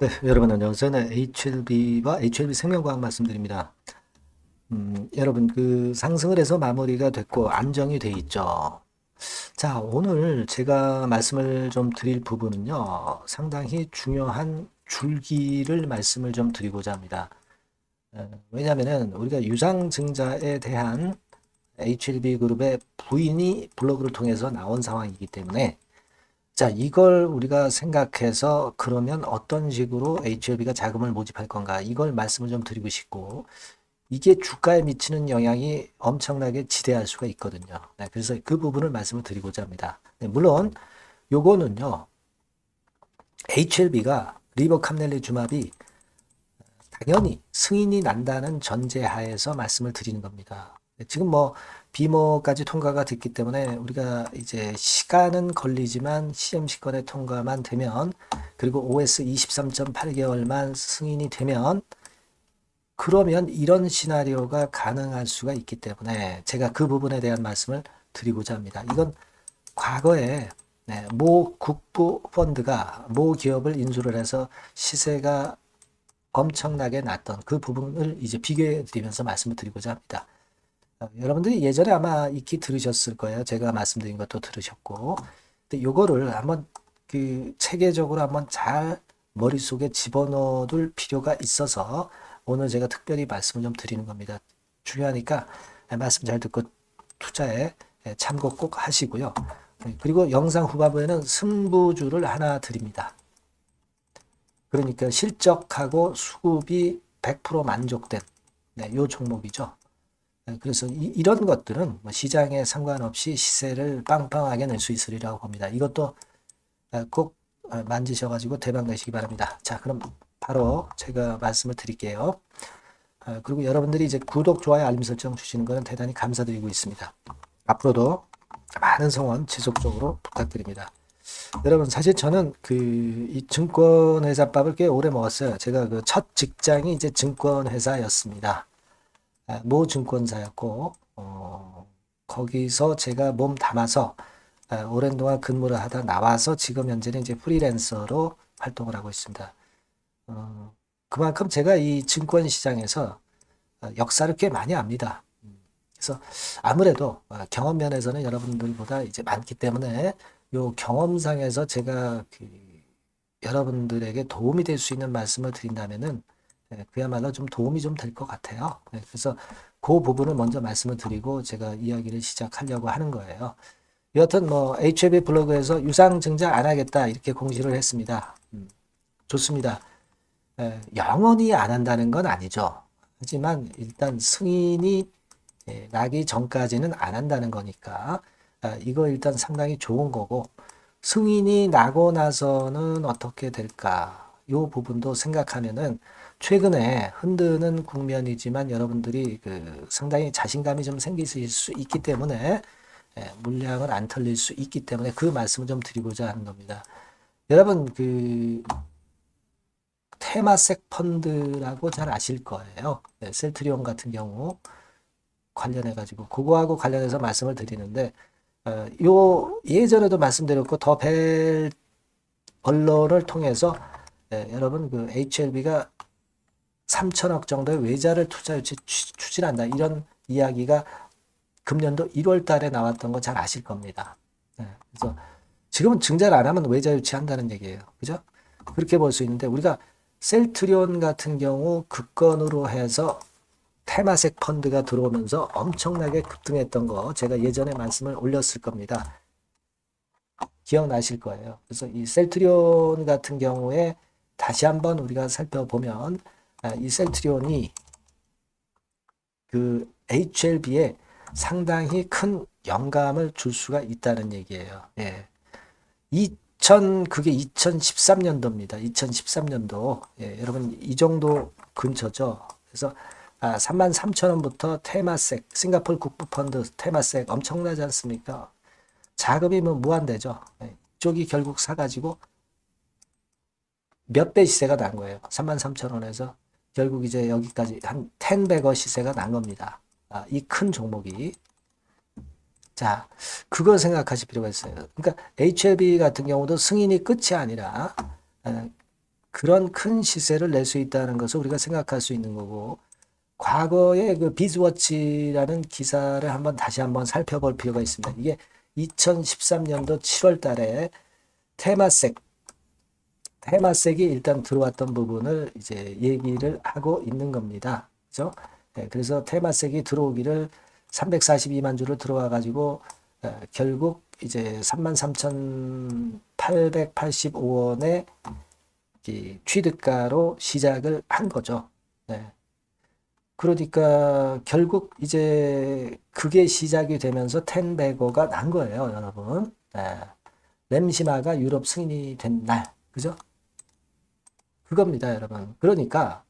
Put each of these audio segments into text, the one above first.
네, 여러분 안녕하세요. 네, HLB와 HLB 생명과학 말씀드립니다. 여러분 그 상승을 해서 마무리가 됐고 안정이 돼 있죠. 자, 오늘 제가 말씀을 좀 드릴 부분은요. 상당히 중요한 줄기를 말씀을 좀 드리고자 합니다. 왜냐하면은 우리가 유상증자에 대한 HLB 그룹의 부인이 블로그를 통해서 나온 상황이기 때문에 자, 이걸 우리가 생각해서 그러면 어떤 식으로 HLB가 자금을 모집할 건가? 이걸 말씀을 좀 드리고 싶고, 이게 주가에 미치는 영향이 엄청나게 지대할 수가 있거든요. 네, 그래서 그 부분을 말씀을 드리고자 합니다. 네, 물론, 요거는요, HLB가 리버캄넬리주마비 당연히 승인이 난다는 전제하에서 말씀을 드리는 겁니다. 지금 뭐 비모까지 통과가 됐기 때문에 우리가 이제 시간은 걸리지만 CMC건의 통과만 되면 그리고 OS 23.8개월만 승인이 되면 그러면 이런 시나리오가 가능할 수가 있기 때문에 제가 그 부분에 대한 말씀을 드리고자 합니다. 이건 과거에 모 국부 펀드가 모 기업을 인수를 해서 시세가 엄청나게 났던 그 부분을 이제 비교해 드리면서 말씀을 드리고자 합니다. 여러분들이 예전에 아마 익히 들으셨을 거예요. 제가 말씀드린 것도 들으셨고. 근데 요거를 한번 그 체계적으로 한번 잘 머릿속에 집어넣어둘 필요가 있어서 오늘 제가 특별히 말씀을 좀 드리는 겁니다. 중요하니까 말씀 잘 듣고 투자에 참고 꼭 하시고요. 그리고 영상 후반부에는 승부주를 하나 드립니다. 그러니까 실적하고 수급이 100% 만족된 요 종목이죠. 그래서 이런 것들은 뭐 시장에 상관없이 시세를 빵빵하게 낼 수 있으리라고 봅니다. 이것도 꼭 만지셔가지고 대박 내시기 바랍니다. 자, 그럼 바로 제가 말씀을 드릴게요. 그리고 여러분들이 이제 구독, 좋아요, 알림 설정 주시는 거는 대단히 감사드리고 있습니다. 앞으로도 많은 성원 지속적으로 부탁드립니다. 여러분 사실 저는 그 이 증권회사밥을 꽤 오래 먹었어요. 제가 그 첫 직장이 이제 증권회사였습니다. 모 증권사였고 거기서 제가 몸 담아서 오랜 동안 근무를 하다 나와서 지금 현재는 이제 프리랜서로 활동을 하고 있습니다. 그만큼 제가 이 증권 시장에서 역사를 꽤 많이 압니다. 그래서 아무래도 경험 면에서는 여러분들보다 이제 많기 때문에 요 경험상에서 제가 그 여러분들에게 도움이 될 수 있는 말씀을 드린다면은 그야말로 좀 도움이 좀 될 것 같아요. 그래서 그 부분을 먼저 말씀을 드리고 제가 이야기를 시작하려고 하는 거예요. 여하튼 뭐 HLB 블로그에서 유상증자 안 하겠다 이렇게 공지를 했습니다. 좋습니다. 영원히 안 한다는 건 아니죠. 하지만 일단 승인이 나기 전까지는 안 한다는 거니까 이거 일단 상당히 좋은 거고 승인이 나고 나서는 어떻게 될까? 이 부분도 생각하면은 최근에 흔드는 국면이지만 여러분들이 그 상당히 자신감이 좀 생기실 수 있기 때문에 물량을 안 털릴 수 있기 때문에 그 말씀을 좀 드리고자 하는 겁니다. 여러분 그 테마섹 펀드라고 잘 아실 거예요. 셀트리온 같은 경우 관련해 가지고 그거하고 관련해서 말씀을 드리는데 요 예전에도 말씀드렸고 더벨 언론을 통해서 여러분 그 HLB가 3천억 정도의 외자를 투자 유치 추진한다 이런 이야기가 금년도 1월 달에 나왔던 거 잘 아실 겁니다. 그래서 지금은 증자를 안 하면 외자 유치한다는 얘기예요. 그죠? 그렇게 볼 수 있는데 우리가 셀트리온 같은 경우 급건으로 해서 테마섹 펀드가 들어오면서 엄청나게 급등했던 거 제가 예전에 말씀을 올렸을 겁니다. 기억나실 거예요. 그래서 이 셀트리온 같은 경우에 다시 한번 우리가 살펴보면 이 셀트리온이 그 HLB에 상당히 큰 영감을 줄 수가 있다는 얘기예요. 예. 그게 2013년도입니다. 2013년도. 예, 여러분, 이 정도 근처죠. 그래서 33,000원부터 테마섹, 싱가포르 국부펀드 테마섹 엄청나지 않습니까? 자금이 뭐 무한대죠. 예, 이쪽이 결국 사가지고 몇 배 시세가 난 거예요. 33,000원에서 결국 이제 여기까지 한 10배거 시세가 난 겁니다. 이 큰 종목이. 자, 그걸 생각하실 필요가 있어요. 그러니까 HLB 같은 경우도 승인이 끝이 아니라 그런 큰 시세를 낼 수 있다는 것을 우리가 생각할 수 있는 거고, 과거에 그 비즈워치라는 기사를 다시 한번 살펴볼 필요가 있습니다. 이게 2013년도 7월 달에 테마색이 일단 들어왔던 부분을 이제 얘기를 하고 있는 겁니다. 그죠? 네, 그래서 테마색이 들어오기를 342만 주를 들어와 가지고 결국 이제 33,885원의 취득가로 시작을 한 거죠. 네. 그러니까 결국 이제 그게 시작이 되면서 텐베거가 난 거예요, 여러분. 네. 램시마가 유럽 승인이 된 날, 그죠? 그겁니다, 여러분. 그러니까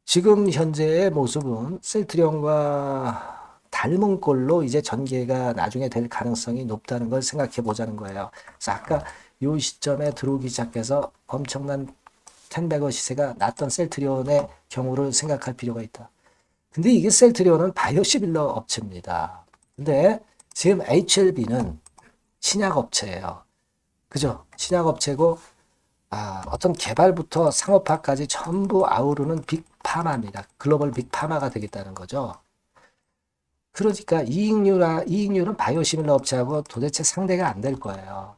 지금 현재의 모습은 셀트리온과 닮은 꼴로 이제 전개가 나중에 될 가능성이 높다는 걸 생각해 보자는 거예요. 그래서 아까 이 시점에 들어오기 시작해서 엄청난 텐베거 시세가 났던 셀트리온의 경우를 생각할 필요가 있다. 근데 이게 셀트리온은 바이오시밀러 업체입니다. 근데 지금 HLB는 신약업체예요. 그죠? 신약업체고 어떤 개발부터 상업화까지 전부 아우르는 빅파마입니다. 글로벌 빅파마가 되겠다는 거죠. 그러니까 이익률은 바이오시밀러 업체하고 도대체 상대가 안 될 거예요.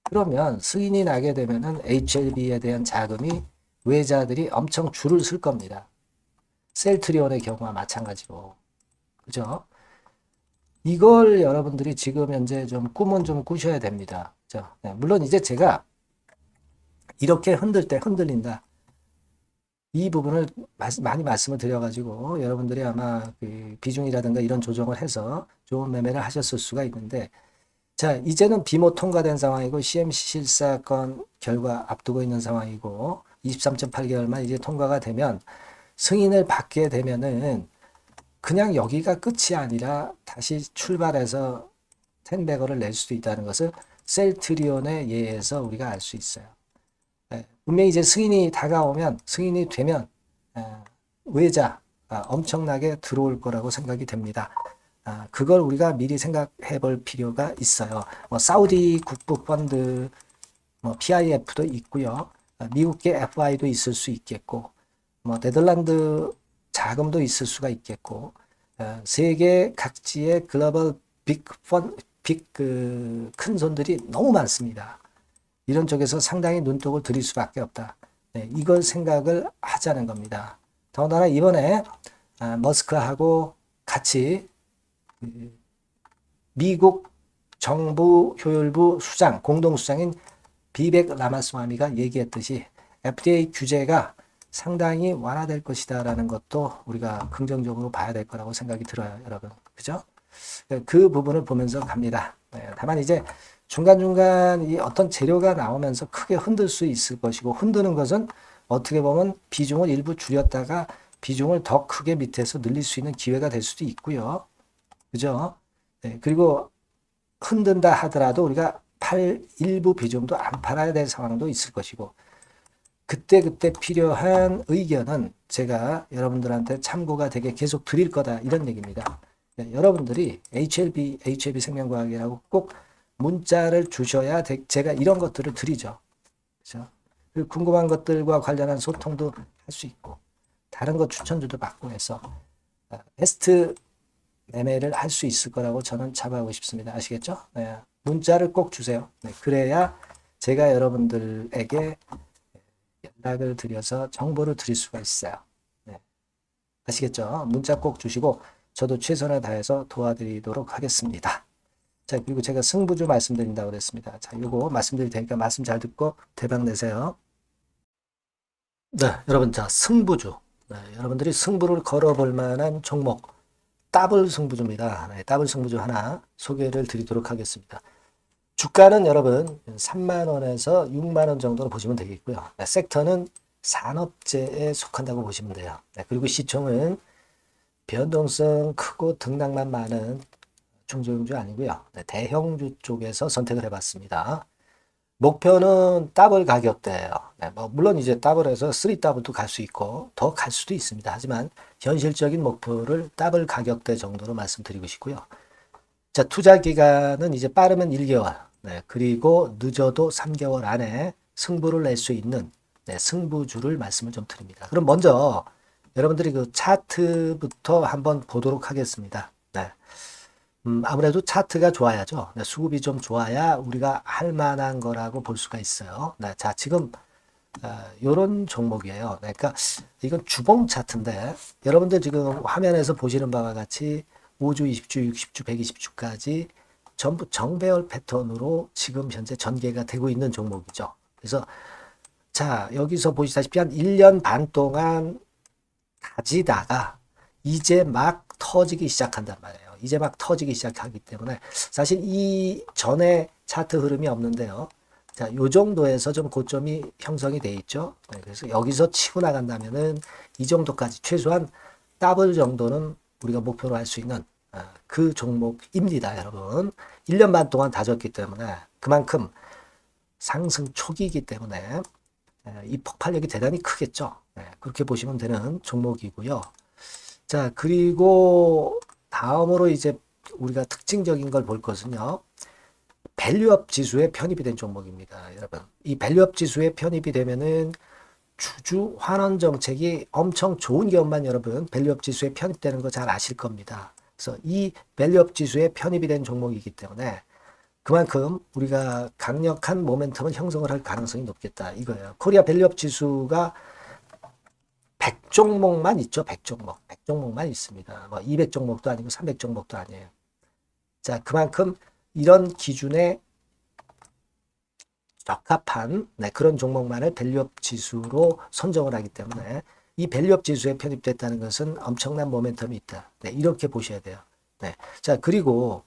그러면 승인이 나게 되면은 HLB에 대한 자금이 외자들이 엄청 줄을 쓸 겁니다. 셀트리온의 경우와 마찬가지로. 그죠? 이걸 여러분들이 지금 현재 꿈은 좀 꾸셔야 됩니다. 그죠? 네, 물론 이제 제가 이렇게 흔들 때 흔들린다. 이 부분을 많이 말씀을 드려가지고 여러분들이 아마 그 비중이라든가 이런 조정을 해서 좋은 매매를 하셨을 수가 있는데, 자, 이제는 비모 통과된 상황이고 CMC 실사건 결과 앞두고 있는 상황이고 23.8개월만 이제 통과가 되면 승인을 받게 되면은 그냥 여기가 끝이 아니라 다시 출발해서 텐베거를 낼 수도 있다는 것을 셀트리온의 예에서 우리가 알 수 있어요. 분명히 이제 승인이 되면 외자 엄청나게 들어올 거라고 생각이 됩니다. 그걸 우리가 미리 생각해 볼 필요가 있어요. 뭐 사우디 국부 펀드, 뭐 PIF도 있고요. 미국계 FI도 있을 수 있겠고, 뭐 네덜란드 자금도 있을 수가 있겠고, 세계 각지의 글로벌 큰 손들이 너무 많습니다. 이런 쪽에서 상당히 눈독을 들일 수밖에 없다. 네, 이걸 생각을 하자는 겁니다. 더군다나 이번에 머스크하고 같이 미국 정부 효율부 수장, 공동수장인 비백 라마스와미가 얘기했듯이 FDA 규제가 상당히 완화될 것이다라는 것도 우리가 긍정적으로 봐야 될 거라고 생각이 들어요, 여러분. 그죠? 그 부분을 보면서 갑니다. 다만 이제 중간중간 이 어떤 재료가 나오면서 크게 흔들 수 있을 것이고, 흔드는 것은 어떻게 보면 비중을 일부 줄였다가 비중을 더 크게 밑에서 늘릴 수 있는 기회가 될 수도 있고요. 그죠? 네, 그리고 흔든다 하더라도 우리가 일부 비중도 안 팔아야 될 상황도 있을 것이고, 그때그때 필요한 의견은 제가 여러분들한테 참고가 되게 계속 드릴 거다, 이런 얘기입니다. 네, 여러분들이 HLB 생명과학이라고 꼭 문자를 주셔야 제가 이런 것들을 드리죠. 그렇죠? 그리고 궁금한 것들과 관련한 소통도 할 수 있고, 다른 것 추천주도 받고 해서 베스트 매매를 할 수 있을 거라고 저는 자부하고 싶습니다. 아시겠죠? 네, 문자를 꼭 주세요. 네, 그래야 제가 여러분들에게 연락을 드려서 정보를 드릴 수가 있어요. 네, 아시겠죠? 문자 꼭 주시고 저도 최선을 다해서 도와드리도록 하겠습니다. 자, 그리고 제가 승부주 말씀드린다고 그랬습니다. 자, 요거 말씀드릴 테니까 말씀 잘 듣고 대박 내세요. 네, 여러분, 자, 승부주. 네, 여러분들이 승부를 걸어볼 만한 종목, 더블 승부주입니다. 네, 더블 승부주 하나 소개를 드리도록 하겠습니다. 주가는 여러분 3만 원에서 6만 원 정도로 보시면 되겠고요. 네, 섹터는 산업재에 속한다고 보시면 돼요. 네, 그리고 시총은 변동성 크고 등락만 많은 중소형주 아니고요. 네, 대형주 쪽에서 선택을 해봤습니다. 목표는 더블 가격대예요. 네, 뭐 물론 이제 더블에서 3더블도 갈 수 있고 더 갈 수도 있습니다. 하지만 현실적인 목표를 더블 가격대 정도로 말씀드리고 싶고요. 자, 투자 기간은 이제 빠르면 1개월, 네, 그리고 늦어도 3개월 안에 승부를 낼 수 있는 네, 승부주를 말씀을 좀 드립니다. 그럼 먼저 여러분들이 그 차트부터 한번 보도록 하겠습니다. 네. 아무래도 차트가 좋아야죠. 네, 수급이 좀 좋아야 우리가 할 만한 거라고 볼 수가 있어요. 네, 자, 지금 요런 종목이에요. 네, 그러니까 이건 주봉 차트인데 여러분들 지금 화면에서 보시는 바와 같이 5주, 20주, 60주, 120주까지 전부 정배열 패턴으로 지금 현재 전개가 되고 있는 종목이죠. 그래서 자, 여기서 보시다시피 한 1년 반 동안 다지다가 이제 막 터지기 시작한단 말이에요. 이제 막 터지기 시작하기 때문에 사실 이 전에 차트 흐름이 없는데요. 자, 요 정도에서 좀 고점이 형성이 돼 있죠. 네, 그래서 여기서 치고 나간다면은 이 정도까지 최소한 더블 정도는 우리가 목표로 할 수 있는 그 종목입니다, 여러분. 1년 반 동안 다졌기 때문에 그만큼 상승 초기이기 때문에 이 폭발력이 대단히 크겠죠. 네, 그렇게 보시면 되는 종목이고요. 자, 그리고 다음으로 이제 우리가 특징적인 걸 볼 것은요. 밸류업 지수에 편입이 된 종목입니다, 여러분. 이 밸류업 지수에 편입이 되면은 주주 환원 정책이 엄청 좋은 기업만 여러분 밸류업 지수에 편입되는 거 잘 아실 겁니다. 그래서 이 밸류업 지수에 편입이 된 종목이기 때문에 그만큼 우리가 강력한 모멘텀을 형성을 할 가능성이 높겠다 이거예요. 코리아 밸류업 지수가 100종목만 있죠. 100종목. 100종목만 있습니다. 뭐 200종목도 아니고 300종목도 아니에요. 자, 그만큼 이런 기준에 적합한 그런 종목만을 밸류업 지수로 선정을 하기 때문에 이 밸류업 지수에 편입됐다는 것은 엄청난 모멘텀이 있다. 네, 이렇게 보셔야 돼요. 네. 자, 그리고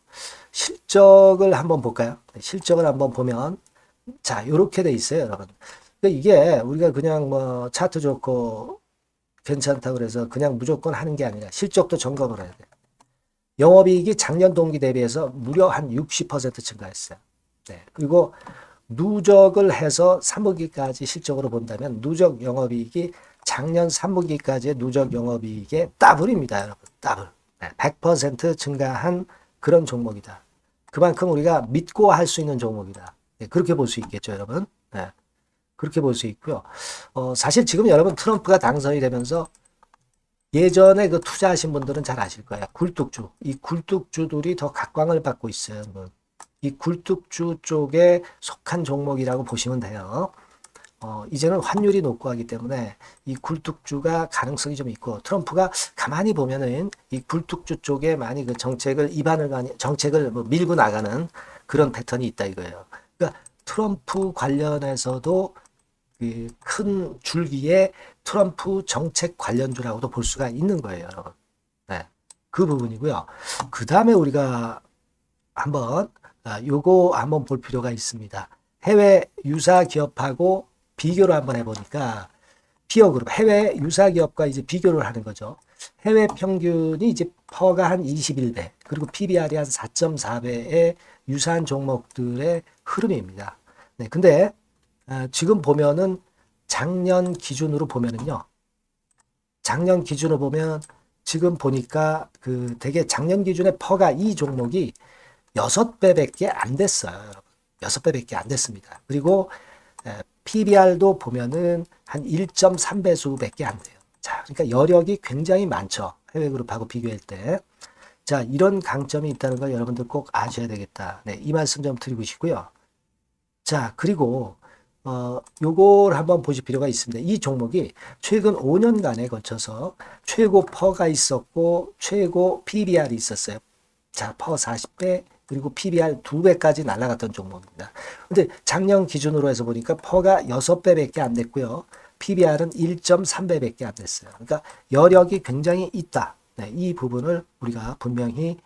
실적을 한번 볼까요? 네, 실적을 한번 보면 자, 이렇게 돼 있어요, 여러분. 그러니까 이게 우리가 그냥 뭐 차트 좋고 괜찮다고 그래서 그냥 무조건 하는 게 아니라 실적도 점검을 해야 돼요. 영업이익이 작년 동기 대비해서 무려 한 60% 증가했어요. 네. 그리고 누적을 해서 3분기까지 실적으로 본다면 누적 영업이익이 작년 3분기까지의 누적 영업이익의 더블입니다, 여러분. 더블. 네. 100% 증가한 그런 종목이다. 그만큼 우리가 믿고 할 수 있는 종목이다. 네. 그렇게 볼 수 있겠죠, 여러분. 네. 그렇게 볼 수 있고요. 사실 지금 여러분 트럼프가 당선이 되면서 예전에 그 투자하신 분들은 잘 아실 거예요. 굴뚝주. 이 굴뚝주들이 더 각광을 받고 있어요. 이 굴뚝주 쪽에 속한 종목이라고 보시면 돼요. 이제는 환율이 높고 하기 때문에 이 굴뚝주가 가능성이 좀 있고 트럼프가 가만히 보면은 이 굴뚝주 쪽에 많이 그 정책을 뭐 밀고 나가는 그런 패턴이 있다 이거예요. 그러니까 트럼프 관련해서도 그 큰 줄기에 트럼프 정책 관련주라고도 볼 수가 있는 거예요, 여러분. 네, 그 부분이고요. 그 다음에 우리가 한번 요거 한번 볼 필요가 있습니다. 해외 유사 기업하고 비교를 한번 해보니까 피어 그룹 해외 유사 기업과 이제 비교를 하는 거죠. 해외 평균이 이제 퍼가 한 21배 그리고 PBR이 한 4.4배의 유사한 종목들의 흐름입니다. 네, 근데 지금 보면은 작년 기준으로 보면은요. 작년 기준으로 보면 지금 보니까 그 되게 작년 기준의 퍼가 이 종목이 6배밖에 안 됐어요. 여러분. 6배밖에 안 됐습니다. 그리고 PBR도 보면은 한 1.3배수밖에 안 돼요. 자, 그러니까 여력이 굉장히 많죠. 해외 그룹하고 비교할 때. 자, 이런 강점이 있다는 걸 여러분들 꼭 아셔야 되겠다. 네, 이 말씀 좀 드리고 싶고요. 자, 그리고 요걸 한번 보실 필요가 있습니다. 이 종목이 최근 5년간에 걸쳐서 최고 퍼가 있었고 최고 PBR이 있었어요. 자, 퍼 40배 그리고 PBR 2배까지 날아갔던 종목입니다. 근데 작년 기준으로 해서 보니까 퍼가 6배밖에 안 됐고요. PBR은 1.3배밖에 안 됐어요. 그러니까 여력이 굉장히 있다. 네, 이 부분을 우리가 분명히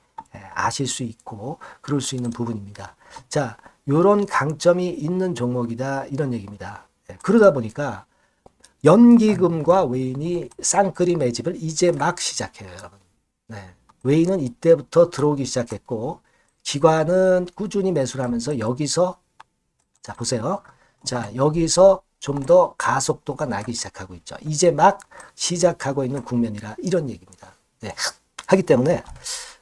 아실 수 있고 그럴 수 있는 부분입니다. 자, 요런 강점이 있는 종목이다 이런 얘기입니다. 그러다 보니까 연기금과 외인이 쌍끌이 매집을 이제 막 시작해요, 여러분. 네. 외인은 이때부터 들어오기 시작했고 기관은 꾸준히 매수를 하면서 여기서 자 보세요. 자 여기서 좀 더 가속도가 나기 시작하고 있죠. 이제 막 시작하고 있는 국면이라 이런 얘기입니다. 네. 하기 때문에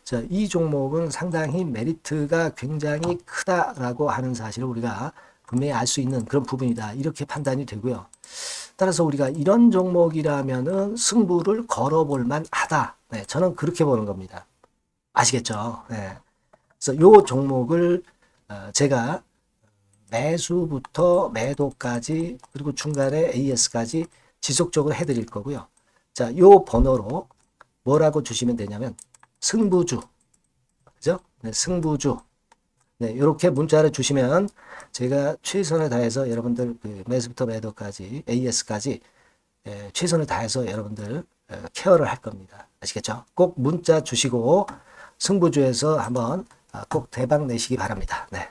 자, 이 종목은 상당히 메리트가 굉장히 크다라고 하는 사실을 우리가 분명히 알 수 있는 그런 부분이다. 이렇게 판단이 되고요. 따라서 우리가 이런 종목이라면은 승부를 걸어볼 만하다. 네, 저는 그렇게 보는 겁니다. 아시겠죠? 네. 그래서 요 종목을 제가 매수부터 매도까지 그리고 중간에 AS까지 지속적으로 해드릴 거고요. 자, 요 번호로 뭐라고 주시면 되냐면 승부주, 그죠? 네, 승부주. 네, 이렇게 문자를 주시면 제가 최선을 다해서 여러분들 그 매수부터 매도까지 AS까지 최선을 다해서 여러분들 케어를 할 겁니다. 아시겠죠? 꼭 문자 주시고 승부주에서 한번 꼭 대박 내시기 바랍니다. 네.